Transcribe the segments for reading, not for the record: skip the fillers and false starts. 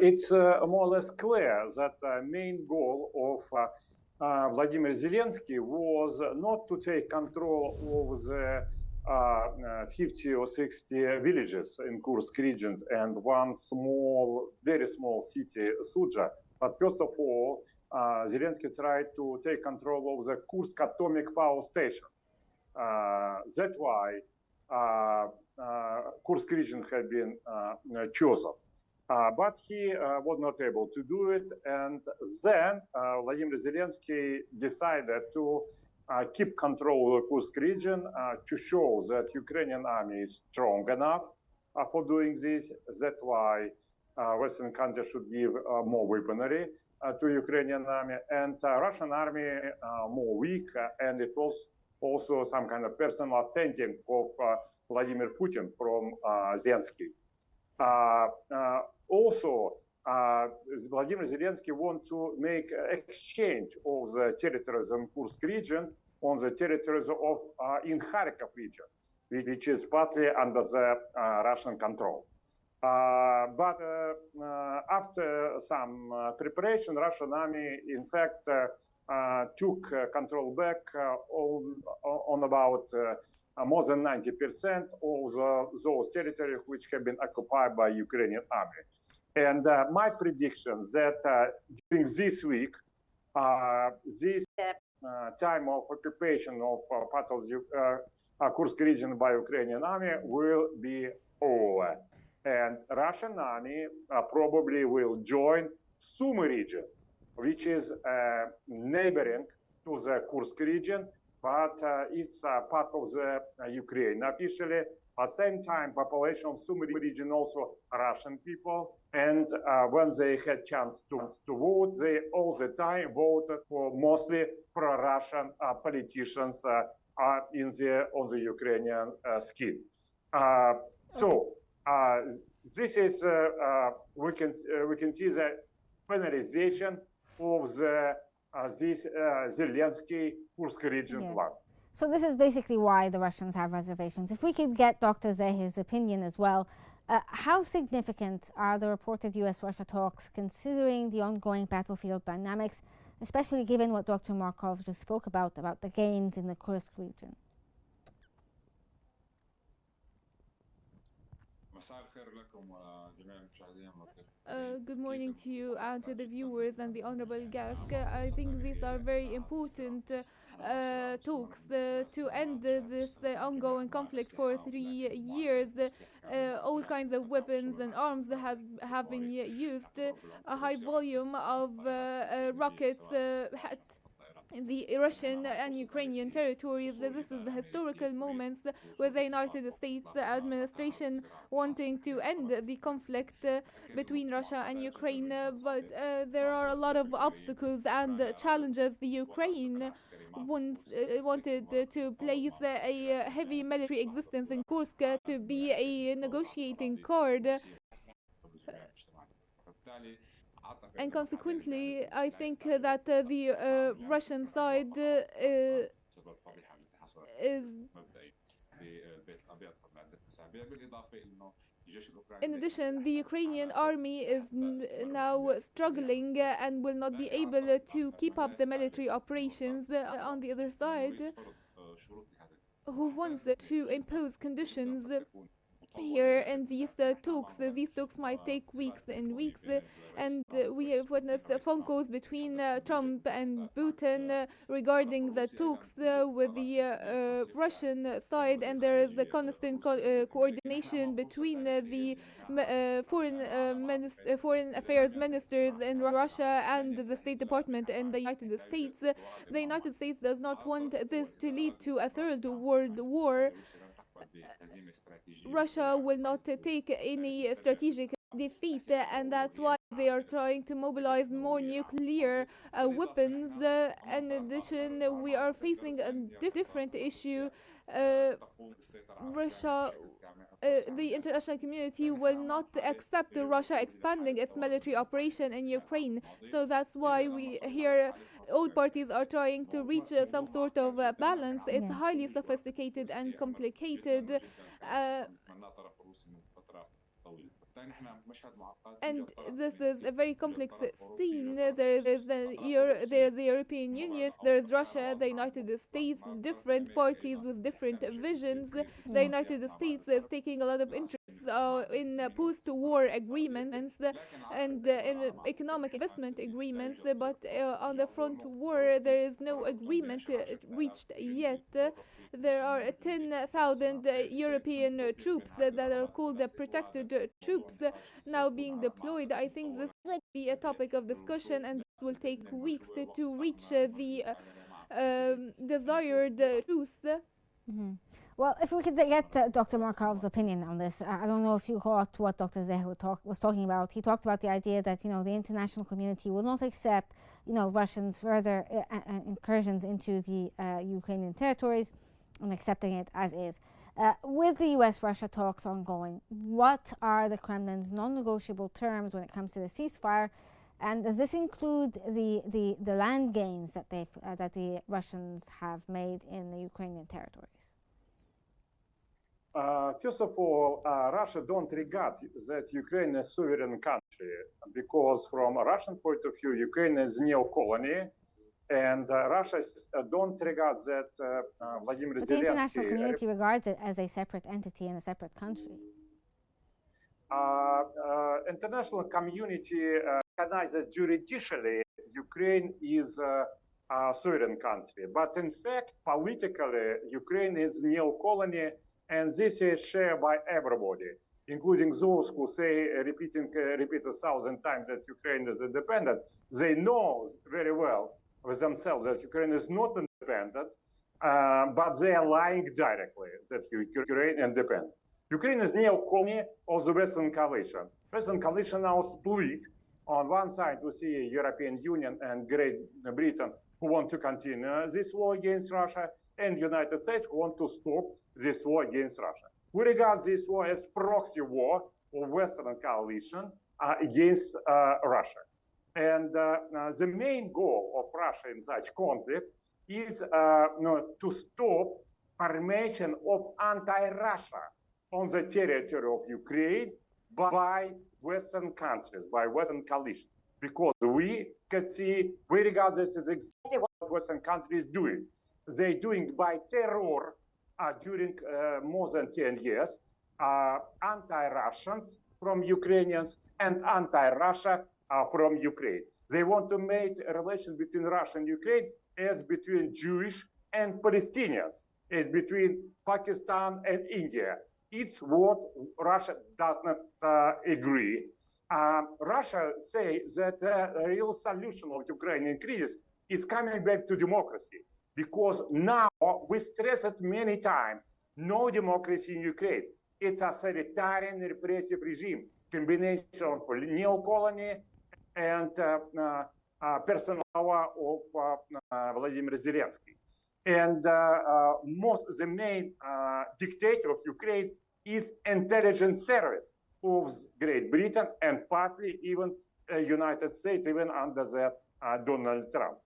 It's more or less clear that the main goal of Vladimir Zelensky was not to take control of the 50 or 60 villages in Kursk region and one small, very small city, Sudzha. But first of all, Zelensky tried to take control of the Kursk atomic power station. That's why Kursk region had been chosen. But he was not able to do it. And then Vladimir Zelensky decided to keep control of the Kursk region to show that Ukrainian army is strong enough for doing this. That's why Western countries should give more weaponry to Ukrainian army, and Russian army more weak, and it was also some kind of personal attention of Vladimir Putin from Zelensky. Also, Vladimir Zelensky wants to make exchange of the territories in Kursk region on the territories of in Kharkov region, which is partly under the Russian control. But after some preparation, Russian army, in fact, took control back on about more than 90% of those territories which have been occupied by Ukrainian army. And my prediction that during this week, this time of occupation of part of the Kursk region by Ukrainian army will be over. And Russian army probably will join Sumy region, which is neighboring to the Kursk region, but it's part of the Ukraine officially. At the same time, population of Sumy region also Russian people, and when they had chance to vote, they all the time voted for mostly pro-Russian politicians on the Ukrainian skin. This is we can see the finalization of this Zelensky Kursk region plan. So this is basically why the Russians have reservations. If we could get Dr. Zehir's opinion as well, how significant are the reported U.S.-Russia talks considering the ongoing battlefield dynamics, especially given what Dr. Markov just spoke about the gains in the Kursk region? Good morning to you and to the viewers and the honorable guest. I think these are very important talks to end this ongoing conflict for 3 years. All kinds of weapons and arms have been used. A high volume of rockets in the Russian and Ukrainian territories. This is the historical moments with the United States administration wanting to end the conflict between Russia and Ukraine, but there are a lot of obstacles and challenges. The Ukraine wanted to place a heavy military existence in Kursk to be a negotiating card. And consequently, I think that the Russian side is. In addition, the Ukrainian army is now struggling and will not be able to keep up the military operations. On the other side, who wants to impose conditions here in these talks. These talks might take weeks and weeks, and we have witnessed phone calls between Trump and Putin regarding the talks with the Russian side, and there is a constant coordination between the foreign affairs ministers in Russia and the State Department in the United States. The United States does not want this to lead to a third world war. Russia will not take any strategic defeat, and that's why they are trying to mobilize more nuclear weapons. In addition, we are facing a different issue. Russia, the international community will not accept Russia expanding its military operation in Ukraine. So that's why we here all parties are trying to reach some sort of balance. It's highly sophisticated and complicated. And this is a very complex scene. There's the European Union, there's Russia, the United States, different parties with different visions. The United States is taking a lot of interest in post-war agreements and in economic investment agreements, but on the front war there is no agreement reached yet. There are 10,000 European troops that are called the protected troops now being deployed. I think this will be a topic of discussion, and this will take weeks to reach the desired truth. Mm-hmm. Well, if we could get Dr. Markov's opinion on this, I don't know if you caught what Dr. Zeh was talking about. He talked about the idea that, the international community will not accept, Russians' further incursions into the Ukrainian territories and accepting it as is. With the US-Russia talks ongoing, what are the Kremlin's non-negotiable terms when it comes to the ceasefire? And does this include the land gains that that the Russians have made in the Ukrainian territories? First of all, Russia don't regard that Ukraine is a sovereign country, because from a Russian point of view, Ukraine is neo-colony, and Russia don't regard that Vladimir Zelensky... But the international community regards it as a separate entity and a separate country. International community recognizes that juridically Ukraine is a sovereign country, but in fact, politically, Ukraine is neo-colony, and this is shared by everybody, including those who say, repeat 1,000 times that Ukraine is independent. They know very well with themselves that Ukraine is not independent, but they are lying directly that Ukraine is independent. Ukraine is neo-colony of the Western coalition. Western coalition now split. On one side, we see European Union and Great Britain who want to continue this war against Russia, and United States who want to stop this war against Russia. We regard this war as proxy war of Western coalition against Russia. And the main goal of Russia in such conflict is to stop formation of anti-Russia on the territory of Ukraine by Western countries, by Western coalition. Because we regard this as exactly what Western countries doing. They're doing by terror during more than 10 years, anti-Russians from Ukrainians and anti-Russia from Ukraine. They want to make a relation between Russia and Ukraine as between Jewish and Palestinians, as between Pakistan and India. It's what Russia does not agree. Russia say that the real solution of Ukrainian crisis is coming back to democracy. Because now, we stress it many times, no democracy in Ukraine. It's a authoritarian repressive regime, combination of neo-colony and personal power of Vladimir Zelensky. And the main dictator of Ukraine is intelligence service of Great Britain and partly even United States, even under the Donald Trump.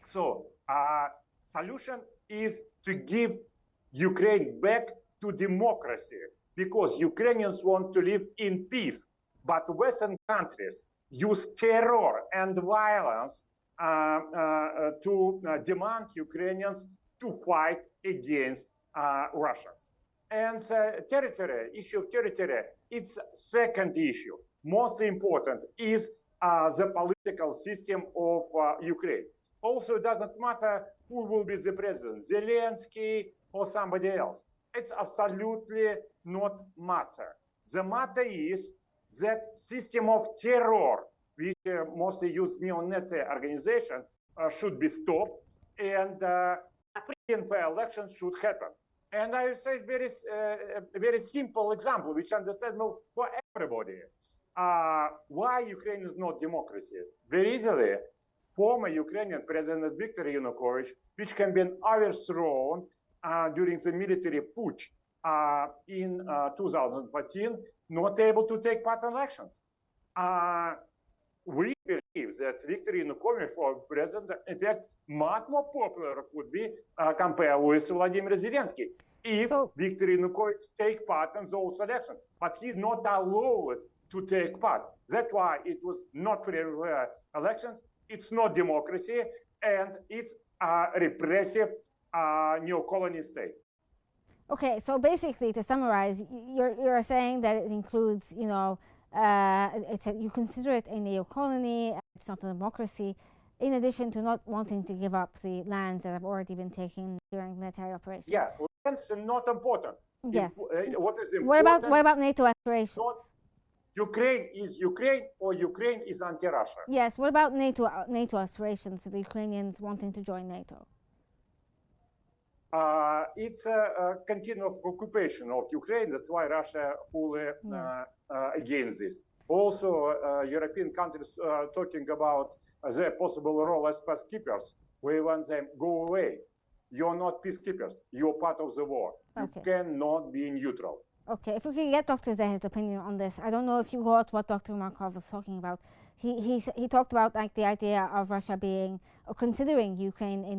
So, solution is to give Ukraine back to democracy, because Ukrainians want to live in peace, but Western countries use terror and violence to demand Ukrainians to fight against Russians. And issue of territory, it's second issue. Most important is the political system of Ukraine. Also, it doesn't matter who will be the president, Zelensky or somebody else. It's absolutely not matter. The matter is that system of terror, which mostly use neo-Nazi organization, should be stopped, and free and fair elections should happen. And I would say a very simple example, which understandable for everybody. Why Ukraine is not democracy? Very easily. Former Ukrainian President Viktor Yanukovych, which can be overthrown during the military putsch in 2014, not able to take part in elections. We believe that Viktor Yanukovych for president, in fact, much more popular would be compared with Vladimir Zelensky. if Viktor Yanukovych take part in those elections. But he's not allowed to take part. That's why it was not free elections. It's not democracy, and it's a repressive neo-colony state. Okay, so basically, to summarize, you're saying that it includes, you know, you consider it a neo-colony. It's not a democracy. In addition to not wanting to give up the lands that have already been taken during military operations. Yeah, lands are not important. Yes. What is important? What about NATO aspirations? Ukraine is Ukraine, or Ukraine is anti-Russia. Yes. What about NATO aspirations for the Ukrainians wanting to join NATO? It's a continuous occupation of Ukraine. That's why Russia fully against this. Also, European countries talking about their possible role as peacekeepers. We want them go away. You're not peacekeepers. You're part of the war. Okay. You cannot be neutral. Okay, if we can get Dr. Zehe's opinion on this. I don't know if you got what Dr. Markov was talking about. He talked about like the idea of Russia being or considering Ukraine a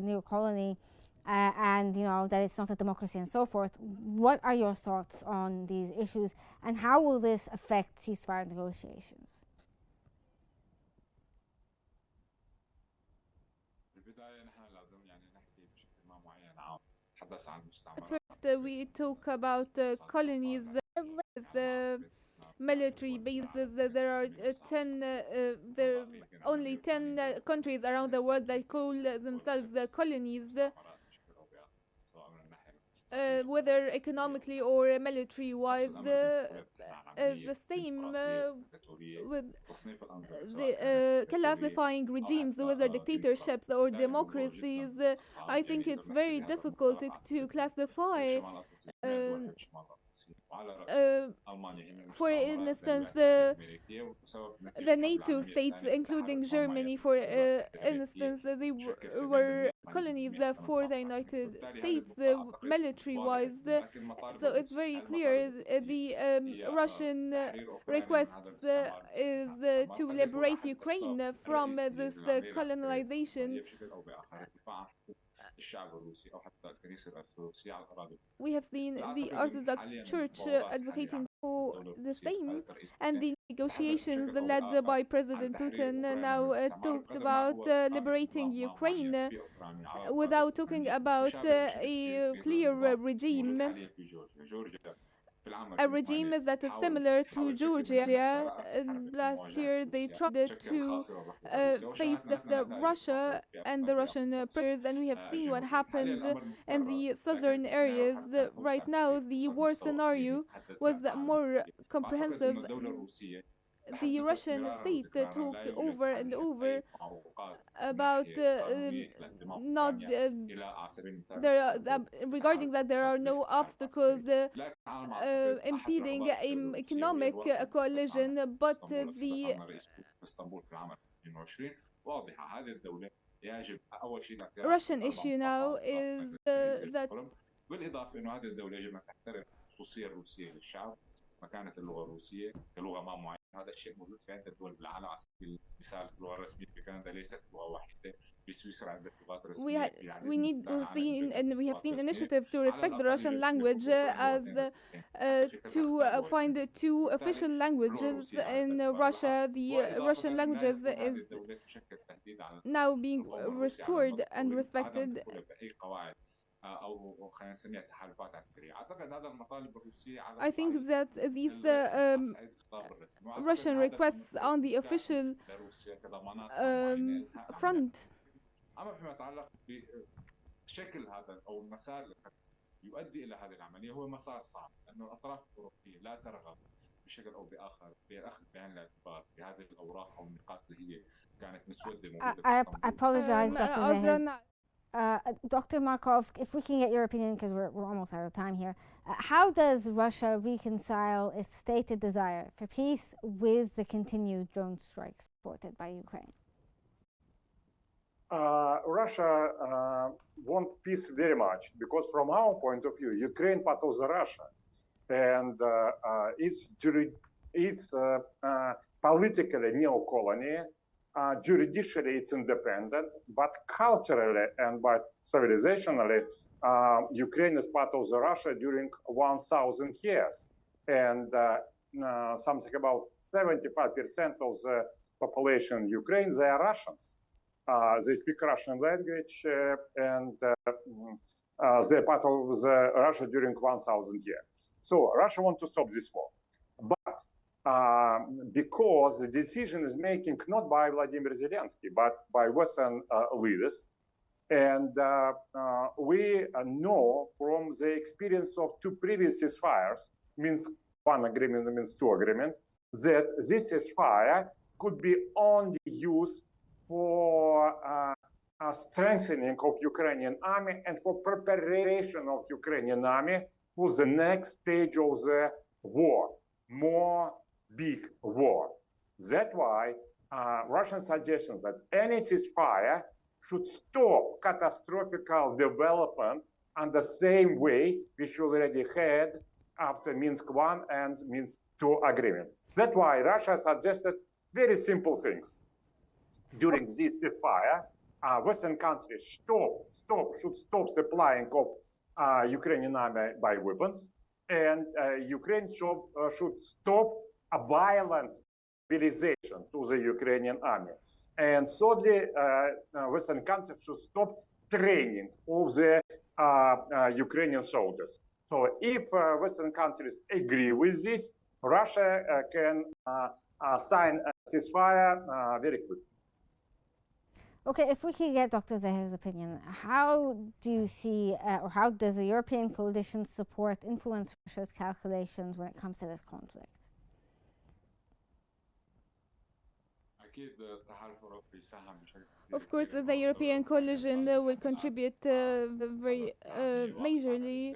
neo-colony, and you know that it's not a democracy and so forth. What are your thoughts on these issues, and how will this affect ceasefire negotiations? First, we talk about colonies, the military bases. There are only 10 countries around the world that call themselves colonies. Whether economically or military-wise, the same with the classifying regimes, whether dictatorships or democracies. I think it's very difficult to classify. For instance, the NATO states, including Germany, for instance, they were colonies for the United States, military-wise. So it's very clear the Russian request is to liberate Ukraine from this colonization. We have seen the Orthodox Church advocating for the same, and the negotiations led by President Putin now talked about liberating Ukraine without talking about a clear regime. A regime that is similar to Georgia. Last year they tried to face Russia and the Russian pressures, and we have seen what happened in the southern areas. Right now the war scenario was more comprehensive. The Russian state talked over and over about regarding that there are no obstacles impeding an economic coalition, but the Russian issue now is that مكانة اللغة الروسية كلغة ما معينة. هذا الشيء موجود في عدة دول بالعالم. على سبيل المثال اللغة الرسمية في كندا ليست لغة واحدة. في سويسرا عدة لغات رسمية. We need to see, and we have seen initiatives to respect the Russian language as to find two official languages in Russia. The Russian languages is now being restored and respected. I think that these Russian requests on the official front يؤدي إلى هذه العملية هو مسار صعب، لأن الأطراف الأوروبية لا ترغب بشكل أو بآخر بأخذ بعين الاعتبار بهذه الأوراق أو النقاط اللي هي كانت مسودة موجودة في اسطنبول. I apologize, Dr. Dr. Markov, if we can get your opinion, because we're almost out of time here. How does Russia reconcile its stated desire for peace with the continued drone strikes reported by Ukraine? Russia wants peace very much, because from our point of view, Ukraine part of the Russia, and it's politically neo-colony, Juridically, it's independent, but culturally and by civilizationally, Ukraine is part of the Russia during 1,000 years. And something about 75% of the population in Ukraine, they are Russians. They speak Russian language and they're part of the Russia during 1,000 years. So Russia wants to stop this war. But because the decision is making not by Vladimir Zelensky, but by Western leaders. And we know from the experience of two previous ceasefires, means one agreement means two agreements, that this ceasefire could be only used for strengthening of Ukrainian army and for preparation of Ukrainian army for the next stage of the war, more big war. That's why Russian suggestion that any ceasefire should stop catastrophic development on the same way which we already had after Minsk I and Minsk II agreement. That's why Russia suggested very simple things. During this ceasefire, Western countries should stop supplying of Ukrainian army by weapons, and Ukraine should stop a violent mobilization to the Ukrainian army. And thirdly, Western countries should stop training of the Ukrainian soldiers. So if Western countries agree with this, Russia can sign a ceasefire very quickly. Okay, if we can get Dr. Zahir's opinion, how do you see, or how does the European coalition support influence Russia's calculations when it comes to this conflict? Of course, the European coalition will contribute very majorly.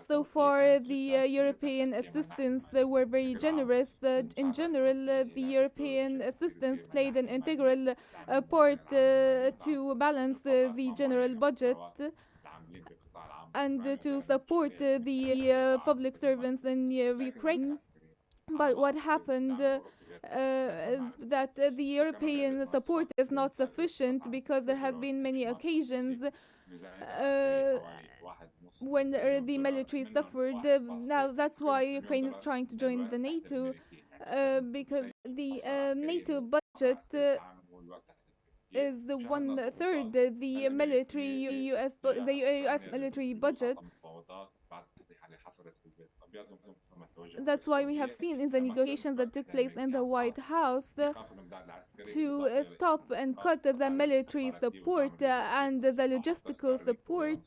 So far, the European assistance were very generous. In general, the European assistance played an integral part to balance the general budget and to support the public servants in Ukraine. But what happened that the European support is not sufficient because there has been many occasions when the military suffered. Now that's why Ukraine is trying to join the NATO because the NATO budget is 1/3 the military US military budget. That's why we have seen in the negotiations that took place in the White House to stop and cut the military support and the logistical support